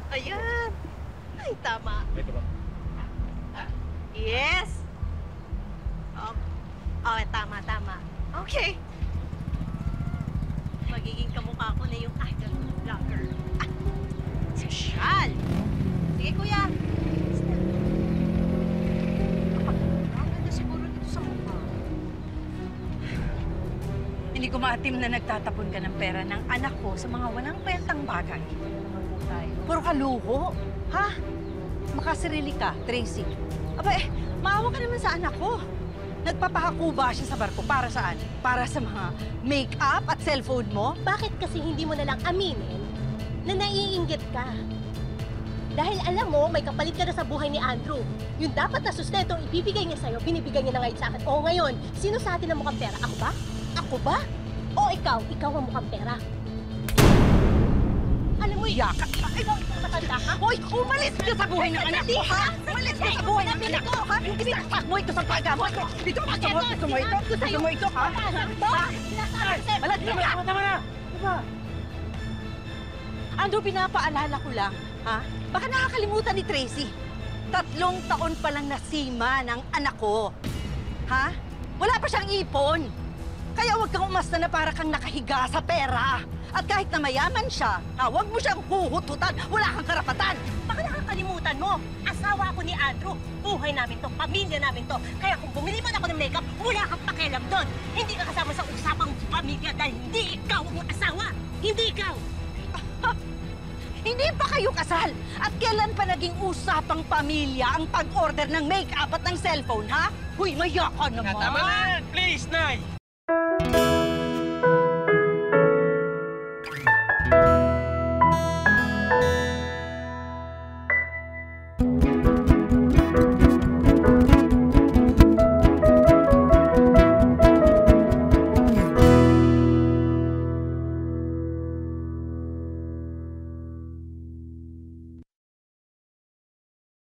Ayan. Ay, tama. Ito ba? Yes. Oh, oh tama, tama. Okay. Magiging kamukha ko na yung idol vlogger. Ah, sosyal. Sige, kuya. Ang ganda siguro dito sa mukha. Hindi ko maatim na nagtatapon ka ng pera ng anak ko sa mga walang kwentang bagay. Puro ka luho. Ha? Makasarili ka, Tracy. Aba maawa ka naman sa anak ko. Nagpapahakuba siya sa barko. Para saan? Para sa mga make-up at cellphone mo? Bakit kasi hindi mo na lang aminin na naiinggit ka? Dahil alam mo, may kapalit ka na sa buhay ni Andrew. Yung dapat na sustento ibibigay niya sa'yo, binibigay niya na ngayon sa akin. O ngayon, sino sa atin ang mukhang pera? Ako ba? Ako ba? O ikaw? Ikaw ang mukhang pera. Alam mo, Yaka! ikaw matanda ka? Hoy! Umalis ka sa buhay ng anak ko, ha? Umalis ka sa buhay ng anak ko, ha? Isaksak mo ito sa paggamot ko! Ito! Gusto mo ito, ha? Gusto mo ito, ha? Balat ka! Tama na! Diba? Andrew, pinapaalala ko lang, ha? Baka nakakalimutan ni Tracy. 3 taon pa lang nasima ng anak ko. Ha? Wala pa siyang ipon. Kaya huwag kang umasta na para kang nakahiga sa pera. At kahit na mayaman siya, huwag mo siyang huhututan. Wala kang karapatan. Baka nakakalimutan mo, asawa ako ni Andrew. Buhay namin to, pamilya namin to. Kaya kung bumili man ako ng makeup, wala kang pakialam doon. Hindi ka kasama sa usapang pamilya dahil hindi ikaw ang asawa. Hindi ikaw. Hindi pa kayo kasal. At kailan pa naging usapang pamilya ang pag-order ng make-up at ng cellphone, ha? Huy, maya ka naman. Tama na! Please, Nay!